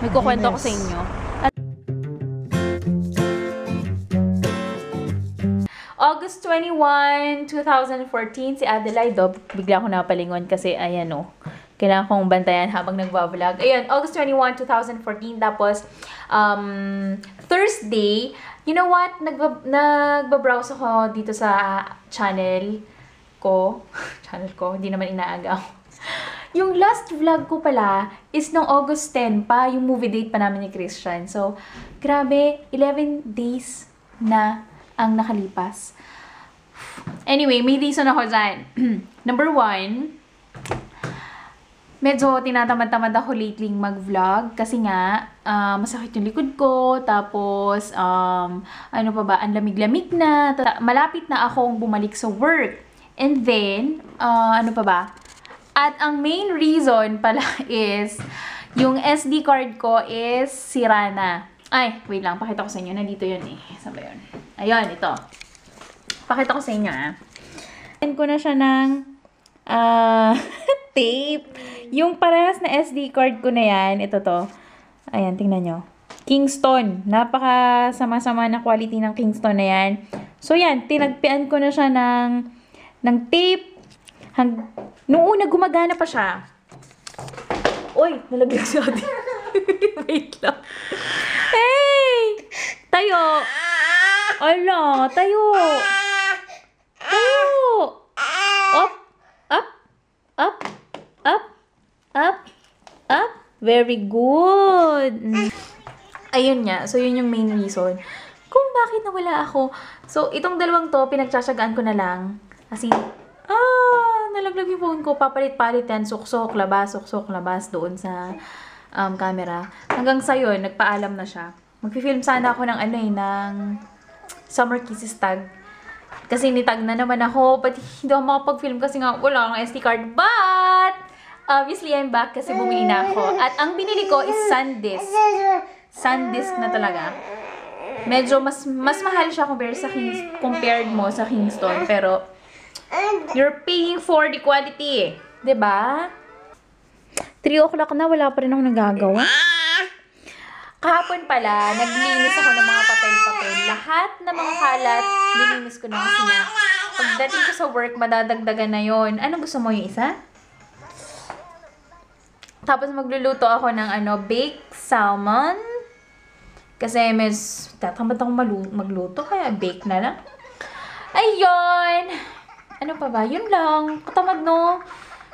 May kukwento ko sa inyo. August 21, 2014, si Adelaide, bigla ko napalingon kasi, ayan o, kailangan kong bantayan habang nagbablog. Ayan, August 21, 2014, tapos, Thursday, you know what, nagbabrowse ako dito sa channel ko, hindi naman inaagaw. Yung last vlog ko pala is nung August 10 pa, yung movie date pa namin ni Christian. So, grabe, 11 days na ang nakalipas. Anyway, may reason ako dyan. Number 1, medyo tinatamad-tamad ako lately mag-vlog kasi nga, masakit yung likod ko, tapos, ano pa ba, ang lamig-lamig na, malapit na akong bumalik sa work. And then, ano pa ba? At ang main reason pala is, yung SD card ko is sira na. Ay, wait lang, pakita ko sa inyo. Nandito yun eh. Saan ba yun? Ayun, ito. Pakita ko sa inyo ko na siya ng tape. Yung parehas na SD card ko na yan, ito to. Ayan, tingnan nyo. Kingston. Napaka sama-sama na quality ng Kingston na yan. So yan, tinagpian ko na siya ng tape. Noong una, gumagana pa siya. Uy, nalaglag siya. Wait lang. Hey! Tayo! Ala, tayo! Tayo! Up! Up! Up! Up! Up! Up! Very good! Ayun nga. So, yun yung main reason kung bakit nawala ako. So, itong dalawang to, pinagtsatsagaan ko na lang. Kasi, nalaglag yung phone ko. Papalit-palit yan. Suksok, labas doon sa camera. Hanggang sa yun, nagpaalam na siya. Mag-film sana ako ng ng Summer Kisses tag. Kasi nitag na naman ako. But hindi ako makapag-film kasi nga wala akong SD card. But, obviously, I'm back kasi bumili na ako. At ang binili ko is SanDisk. SanDisk na talaga. Medyo mas mahal siya compared mo sa Kingston. Pero, you're paying for the quality. 'Di ba? 3 o'clock na, wala pa rin akong nagagawa. Kahapon pala, naglinis ako ng mga papel-papel. Lahat ng mga kalat, nilinis ko na kasi nga. Pagdating ko sa work, madadagdagan na yon. Ano gusto mo, yung isa? Tapos magluluto ako ng baked salmon. Kasi tatamad akong magluto, kaya bake na lang. Ayun! Ano pa ba? Yun lang. Katamad, no?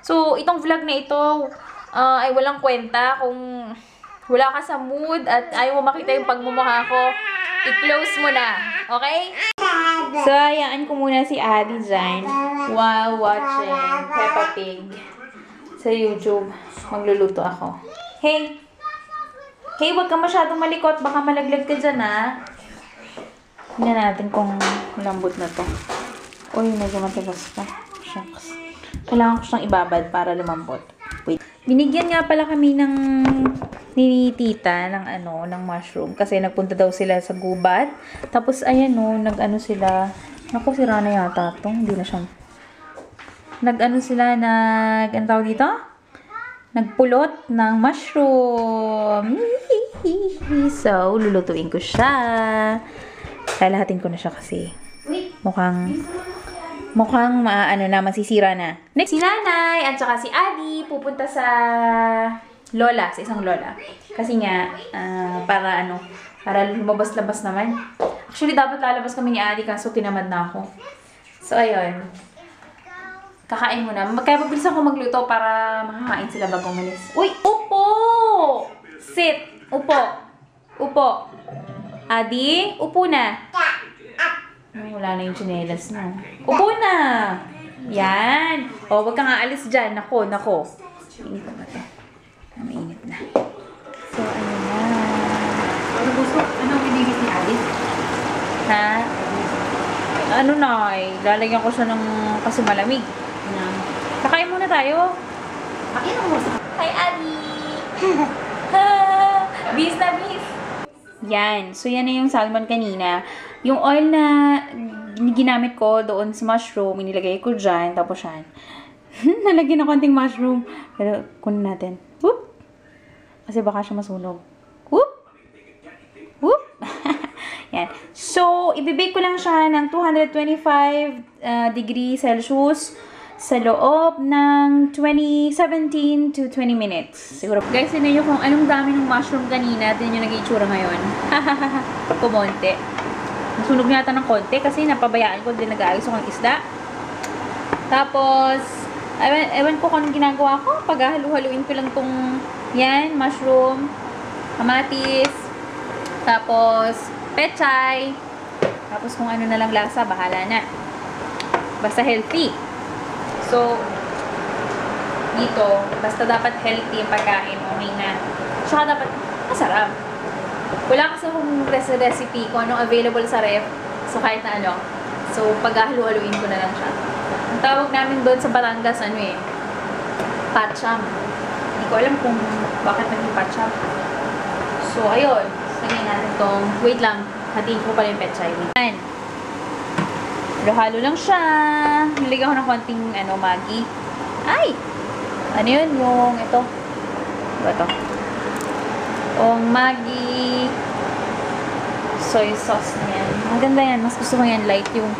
So, itong vlog na ito ay walang kwenta. Kung wala ka sa mood at ayaw mo makita yung pagmumukha ko, i-close mo na. Okay? So, hayaan ko muna si Adi dyan while watching Peppa Pig sa YouTube. Magluluto ako. Hey! Hey, wag ka masyadong malikot. Baka malaglag ka dyan, ha? Tingnan natin kung lambot na to. Uy, medyo matigas pa. Shucks. Kailangan ko siyang ibabad para lumambot. Wait. Binigyan nga pala kami ni tita ng mushroom. Kasi nagpunta daw sila sa gubat. Tapos, ayan nag-ano sila. Naku, sira na yata ito. Hindi na siya. Ano tawag dito? Nagpulot ng mushroom. So, lulutuin ko siya. Lalahatin ko na siya kasi mukhang masisira na. Next, si Nanay at saka si Adi pupunta sa sa isang lola. Kasi nga, para lumabas-labas naman. Actually, dapat lalabas kami ni Adi kaso tinamad na ako. So, ayun. Kakain muna. Kaya mabilis ako magluto para makakain sila bago umalis. Uy! Upo! Sit! Upo! Upo! Adi, upo na. Ay, wala na yung tsinelas na. Upo na! Yan! O, wag kang aalis dyan. Nako. Init na ba ito? Mainit na. So, ayun na. Ano gusto? Anong binigis ni Alice? Ha? Lalagyan ko siya ng kasi malamig. Kakain muna tayo. Kakain mo sa... Hi, Adi! Bis na bis! Yan. So, yan na yung salmon kanina. Yung oil na ginamit ko doon sa mushroom, inilagay ko dyan. Tapos yan. Nalagyan na konting mushroom. Pero, kunin natin. Whoop! Kasi baka siya masunog. Yan. So, ibibake ko lang siya ng 225 degrees Celsius sa loob ng 17 to 20 minutes. Siguro. Guys, yun nyo kung anong dami ng mushroom kanina, din yung nag-itsura ngayon. Kumonte. Nasunog yata ng konti kasi napabayaan ko din nag-aayos akong isda. Tapos, ewan ko kung anong ginagawa ko. Pag-halu-haluin ko lang tong yan, mushroom, kamatis, tapos pechay, tapos kung ano na lang lasa, bahala na. Basta healthy. So, dito, basta dapat healthy yung pagkain, okay na. Saka dapat masarap. Wala kasi akong recipe kung anong available sa ref. So, kahit na ano. So, pag-halu-haluin ko na lang siya. Ang tawag namin doon sa Batangas, patcham. Hindi ko alam kung bakit naging patcham. So, ayun. Lagyan natin tong, wait lang, hatiin ko pala yung pechay. Ayan. Halo-halo lang siya. Nilagyan ko ng konting, Maggi. Ay! Ano yun? Yung, ito. Diba ito? Yung Maggi soy sauce na yan. Ang ganda yan. Mas gusto ko yan light yung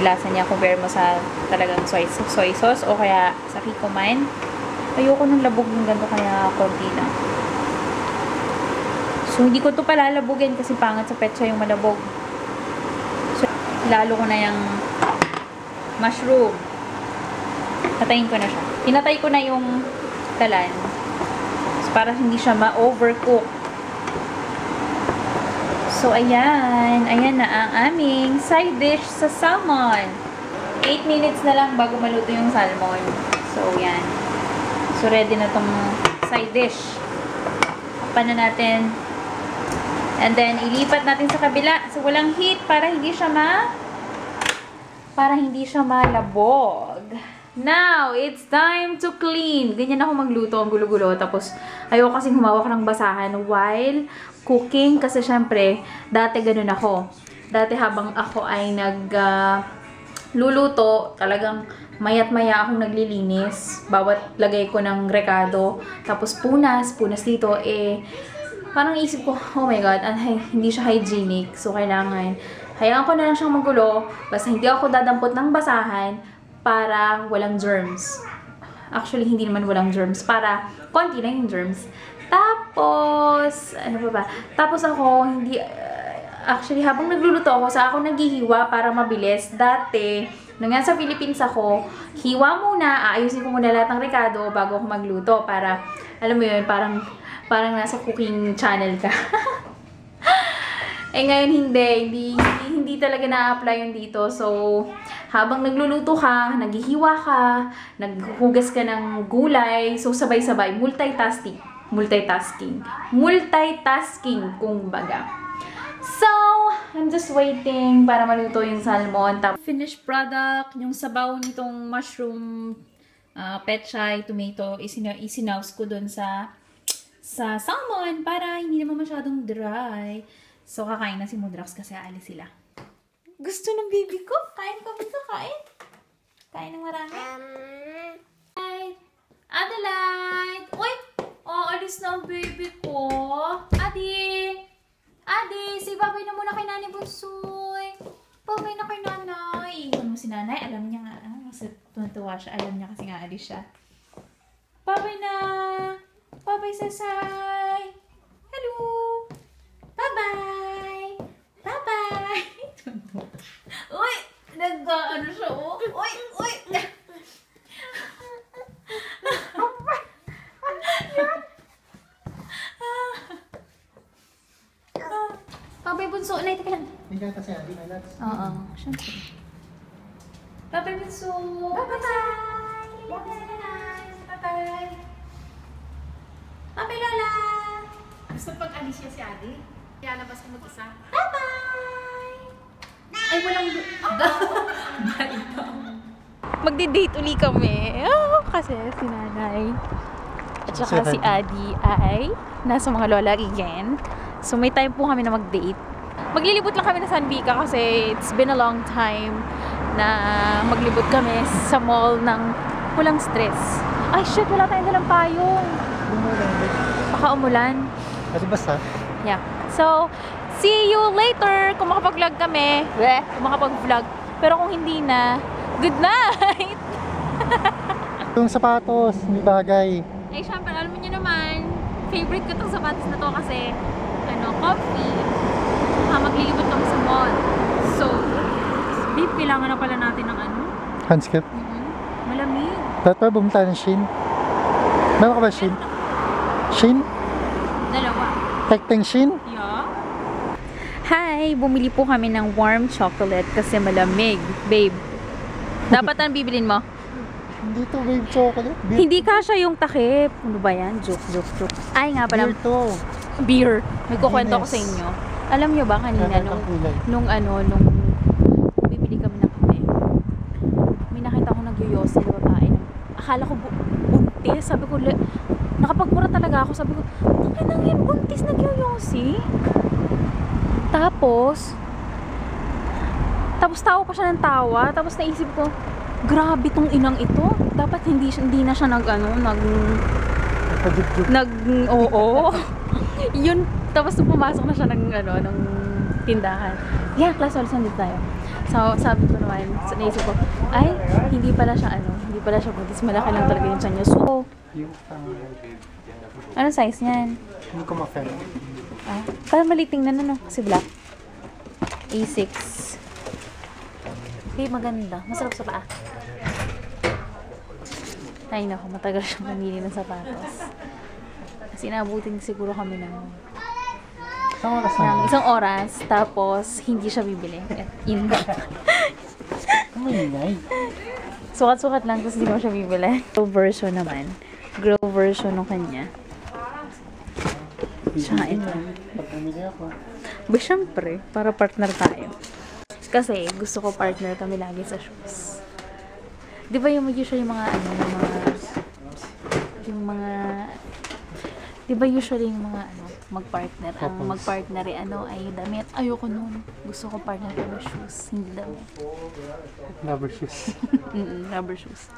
lasa niya compare mo sa talagang soy sauce o kaya sa Kikkoman. Ayoko ng labog ng ganito kaya konti lang. So, hindi ko ito palalabugin kasi pangat sa petsa yung malabog. So, lalo ko na yung mushroom. Patayin ko na siya. Pinatay ko na yung kalan. So, para hindi siya ma-overcook. So, ayan. Ayan na ang aming side dish sa salmon. 8 minutes na lang bago maluto yung salmon. So, yan. So, ready na tong side dish. Takpan na natin. And then, ilipat natin sa kabila. So, walang heat para hindi siya malabog. Now, it's time to clean. Ganyan ako magluto, ang gulo-gulo. Tapos, ayoko kasing humawak ng basahan while cooking. Kasi, syempre, dati ganun ako. Dati habang ako ay luluto, talagang mayat-maya akong naglilinis. Bawat lagay ko ng rekado. Tapos, punas dito, parang isip ko, oh my god, hindi siya hygienic. So, kailangan, hayaan ko na lang siyang magulo. Basta hindi ako dadampot ng basahan para walang germs. Actually, hindi naman walang germs. Para konti lang yung germs. Tapos, ano ba? Tapos ako, actually, habang nagluluto ako, ako naghihiwa para mabilis. Dati, nung nga sa Philippines ako, hiwa muna, aayusin ko muna lahat ng rekado bago ako magluto. Para, alam mo yun, parang nasa cooking channel ka. Ngayon hindi talaga na-apply yun dito. So, habang nagluluto ka, naghihiwa ka, naghuhugas ka ng gulay, so sabay-sabay, multitasking, kumbaga. So, I'm just waiting para maluto yung salmon. Finished product, yung sabaw nitong mushroom, pechay, tomato, isinaus ko dun sa salmon para hindi naman masyadong dry. So, kakain na si Mudrax kasi alis sila. Gusto ng baby ko? Kain ka ba? Kain? Kain ng marami? Adelaide! Uy! Oh, alis na ang baby ko. Adi! Si babay na muna kay Nanay Bunsoy. Babay na kay Nanay. Iwan mo si Nanay. Alam niya nga. Kasi tuntuwa siya. Alam niya kasi nga alis siya. Babay na! Babay, Sasay! Hello! Bye-bye! Bye-bye! Uy! Nag-ano siya, oh! Uy! Babay, Bunso! Nay, teka lang. Hindi ka kasi hindi na lahat. Oo, syempre. Babay, Bunso! Bye-bye! Bye-bye! Babay, Lola! Gusto pag-alis siya si Adi? Ilalabas ko mag-isa. Bye-bye! Ay, walang... Magdi-date uli kami. Kasi si Nanay at saka si Adi ay nasa mga lola again. So, may time po kami na mag-date. Maglilibot lang kami na San Vika kasi it's been a long time na maglibot kami sa mall ng walang stress. Ay, shit! Wala tayong dalang payong. Baka umulan. Kasi basta. Yeah. So, See you later! Kung makapag-vlog kami. Kung makapag-vlog. Pero kung hindi na, good night! Yung sapatos, hindi bagay. Eh, syempre, alam niyo naman, favorite ko tong sapatos na to kasi, comfy. Maglilibot kami sa mall. So, babe, kailangan na pala natin ng Handskip. malamig. Dapat pa bumunta ng Shein. Meron ka ba Shein? Shein? Dalawa. Hecting Shein? Yeah. Hi! Bumili po kami ng warm chocolate kasi malamig. Babe, dapat ang bibilin mo? Hindi to babe chocolate. Beer. Hindi kasha yung takip. Ano ba yan? Joke. Ay nga pala. Beer to. Beer. May kukwento ko sa inyo. Alam nyo ba kanina nung bibili kami ng kape, may nakita ko nagyoyosi na babae. Akala ko buntis. Sabi ko, nakapagpura talaga ako. Sabi ko, bakit nang yan buntis nagyoyosi? Tapos tawa pa siya ng tawa. Tapos naisip ko, grabe tong inang ito. Dapat hindi na siya oo. Yun, tapos pumasok na siya ng tindahan. Yeah, class also dito tayo. So, sabi ko naman, naisip ko, ay, hindi pala siya buntis. Malaki lang talaga yung tiyan niya. So, anong size niyan? Hindi ko ma-fan. Parang maliting na kasi black. A6. Okay, maganda. Masarap sa paa. Ay, naku, matagal siyang pamili ng sapatos. Kasi inabutin siguro kami ng isang oras, tapos hindi siya bibili. Yun na. Sukat-sukat lang, tapos hindi mo siya bibili. Grow version naman. Grow version ng kanya. Tsaka ito. Pag bumili ako. Ba, syempre, para partner tayo. Kasi gusto ko partner kami lagi sa shoes. Di ba yung usually magpartner, ang magpartner ay damit. Ayoko nun. Gusto ko partner ko ng shoes, hindi damit. Rubber shoes. Rubber shoes.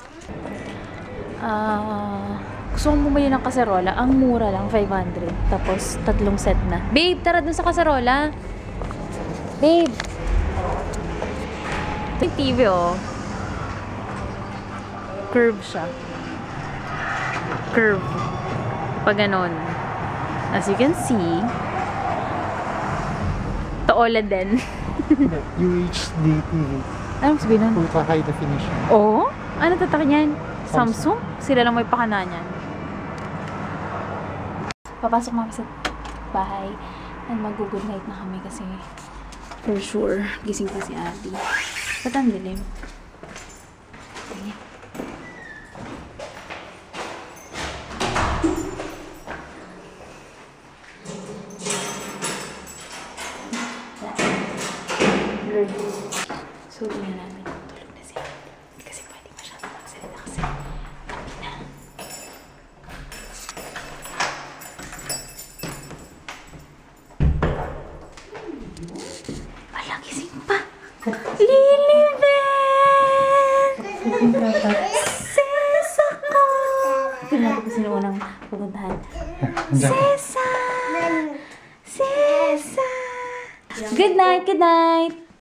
Gusto kong bumili ng kaserola. Ang mura lang, 500. Tapos, 3 set na. Babe, tara dun sa kaserola. Babe. Ito yung TV, Curve siya. Curve. Pag ganon. As you can see, to OLED din. UHD TV. Anong sabihin nun? Ultra high definition. Oo? Ano tatak niyan? Samsung? Sila lang may pakana niyan. Papasok mga sa bahay and mag-good night na kami kasi for sure gising pa si Abby. Ba't ang dilim? Okay. So, yun na namin. Tulog na siya. Kasi pwede masyadong magsalita kasi gabi na. Walang gising pa. Lilibet! Sesa ko! Tingnan ko sino unang pupuntahan. Sesa! Sesa! Good night! Good night!